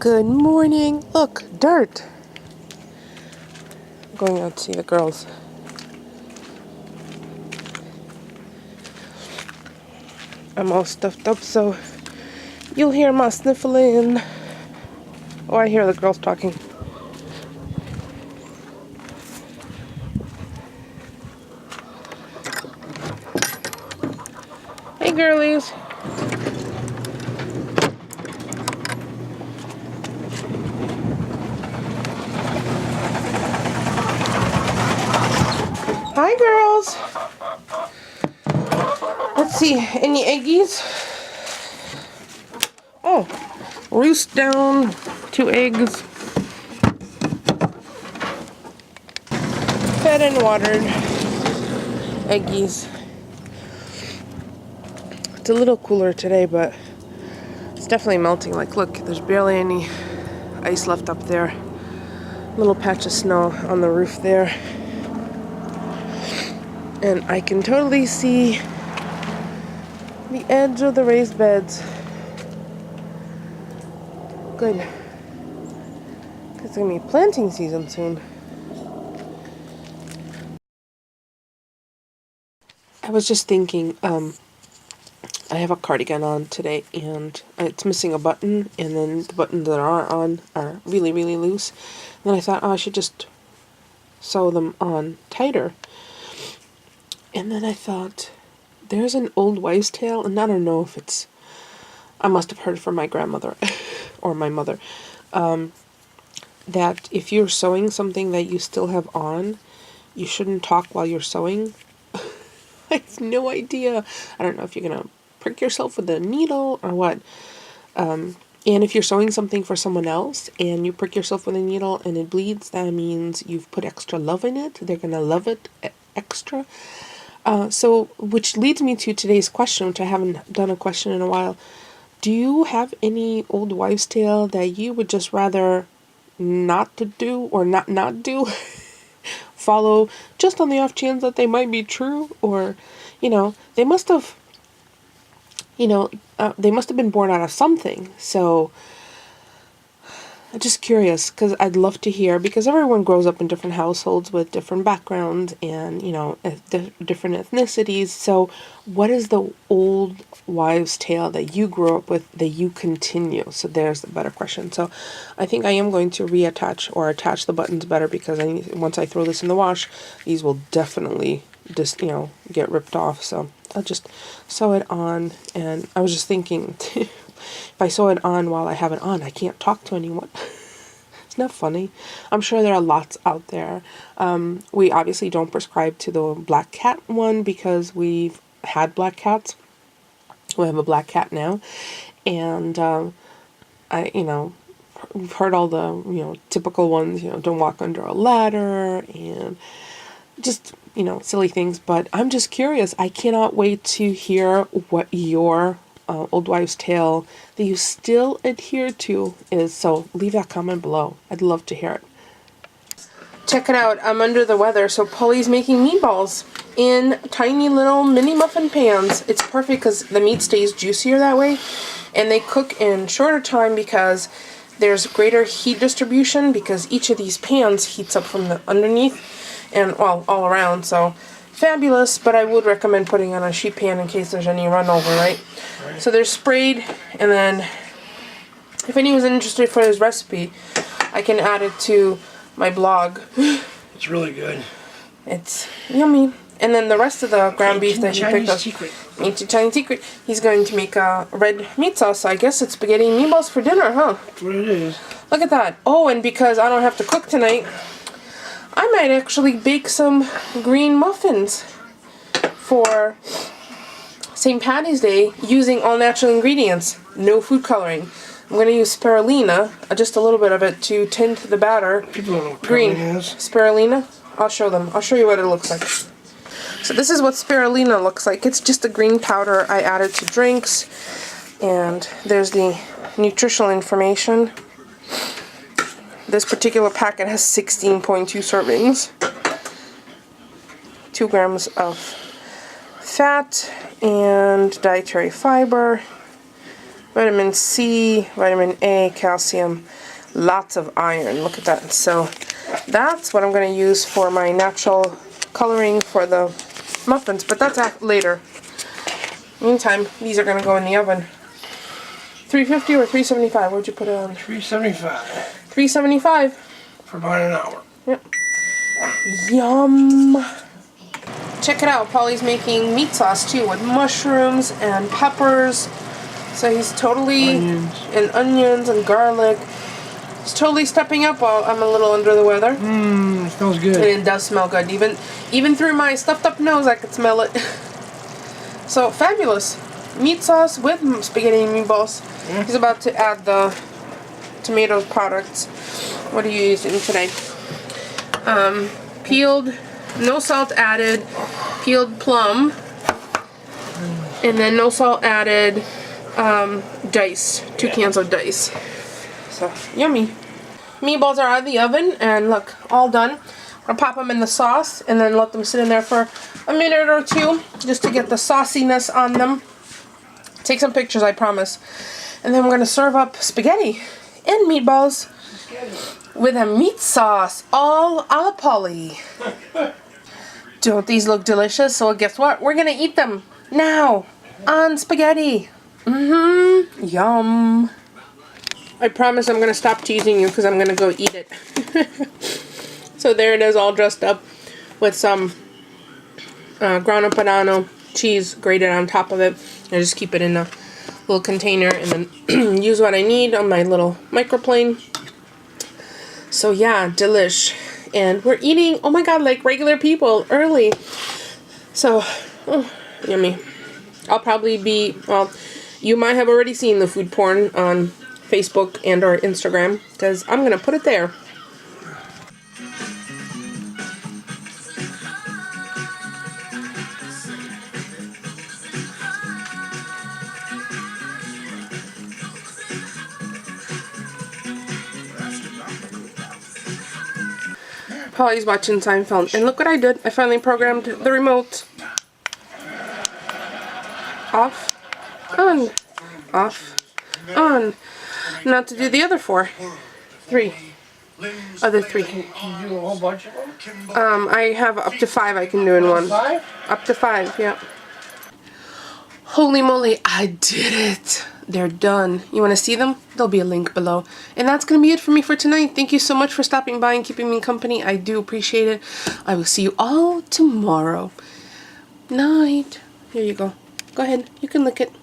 Good morning. Look, dirt. I'm going out to see the girls. I'm all stuffed up, so you'll hear my sniffling. Oh, I hear the girls talking. Hey, girlies. Hi, girls. Let's see, any eggies? Oh, roost down, 2 eggs. Fed and watered eggies. It's a little cooler today, but it's definitely melting. Like, look, there's barely any ice left up there. Little patch of snow on the roof there. And I can totally see the edge of the raised beds. Good. It's gonna be planting season soon. I was just thinking, I have a cardigan on today and it's missing a button, and then the buttons that are on are really, really loose. And then I thought, oh, I should just sew them on tighter. And then I thought, there's an old wives' tale, and I don't know if it's, I must have heard it from my grandmother or my mother, that if you're sewing something that you still have on, you shouldn't talk while you're sewing. I have no idea. I don't know if you're going to prick yourself with a needle or what. And if you're sewing something for someone else and you prick yourself with a needle and it bleeds, that means you've put extra love in it. They're going to love it extra. So, which leads me to today's question, which I haven't done a question in a while. Do you have any old wives' tale that you would just rather not to do or not do? Follow just on the off chance that they might be true, or, they must have, they must have been born out of something. So I'm just curious, because I'd love to hear, because everyone grows up in different households with different backgrounds and, different ethnicities. So what is the old wives' tale that you grew up with that you continue? So there's the better question. So I think I am going to reattach or attach the buttons better, because once I throw this in the wash, these will definitely just, get ripped off. So I'll just sew it on. And I was just thinking, if I sew it on while I have it on, I can't talk to anyone. Isn't that funny? I'm sure there are lots out there. We obviously don't prescribe to the black cat one because we've had black cats. We have a black cat now. And, we've heard all the, typical ones, don't walk under a ladder and just, silly things. But I'm just curious. I cannot wait to hear what your old wives' tale that you still adhere to is. So leave that comment below. I'd love to hear it. Check it out. I'm under the weather, so Paulie's making meatballs in tiny little mini muffin pans. It's perfect because the meat stays juicier that way, and they cook in shorter time because there's greater heat distribution, because each of these pans heats up from the underneath and, well, all around. So fabulous, but I would recommend putting on a sheet pan in case there's any run over, right? So they're sprayed, and then if anyone's interested for this recipe, I can add it to my blog. It's really good. It's yummy. And then the rest of the ground beef that he picked up, ancient Chinese secret, he's going to make a red meat sauce. So I guess it's spaghetti and meatballs for dinner, huh? That's what it is. Look at that. Oh, and because I don't have to cook tonight, I might actually bake some green muffins for St. Patty's Day using all natural ingredients, no food coloring. I'm going to use spirulina, just a little bit of it, to tint the batter. People don't know what green. is. Spirulina? I'll show them. I'll show you what it looks like. So this is what spirulina looks like. It's just a green powder I added to drinks. And there's the nutritional information. This particular packet has 16.2 servings. 2 grams of fat and dietary fiber. vitamin C, vitamin A, calcium, lots of iron. Look at that. So that's what I'm going to use for my natural coloring for the muffins, but that's later. Meantime, these are going to go in the oven. 350 or 375? What'd you put it on? 375. 375. For about an hour. Yep. Yum. Check it out. Paulie's making meat sauce too with mushrooms and peppers. So he's totally and onions and garlic. He's totally stepping up while I'm a little under the weather. Mmm, it smells good. And it does smell good. Even through my stuffed up nose, I could smell it. So fabulous. Meat sauce with spaghetti and meatballs. Yeah. He's about to add the tomato products. What are you using today? Peeled, no salt added, peeled plum, and then no salt added dice, 2 cans of dice. So yummy. Meatballs are out of the oven, and look, all done. I'm gonna pop them in the sauce and then let them sit in there for a minute or two just to get the sauciness on them. Take some pictures, I promise. And then we're gonna serve up spaghetti and meatballs with a meat sauce, all a la Paulie. Don't these look delicious? So guess what? We're gonna eat them now on spaghetti. Yum. I promise I'm gonna stop teasing you because I'm gonna go eat it. So there it is, all dressed up with some ground up banana, cheese grated on top of it. I just keep it in a little container and then use what I need on my little microplane. So yeah, delish. And we're eating, oh my god, like regular people, early. So, yummy. I'll probably be, well, you might have already seen the food porn on Facebook and or Instagram, because I'm going to put it there. Paulie's watching Seinfeld, and look what I did. I finally programmed the remote. Off, on, off, on. Now to do the other 4. 3. Other 3. Can you do a whole bunch of them? I have up to 5 I can do in one. 5? Up to 5, yeah. Holy moly, I did it. They're done. You want to see them? There'll be a link below. And that's going to be it for me for tonight. Thank you so much for stopping by and keeping me company. I do appreciate it. I will see you all tomorrow. Night. Here you go. Go ahead. You can lick it.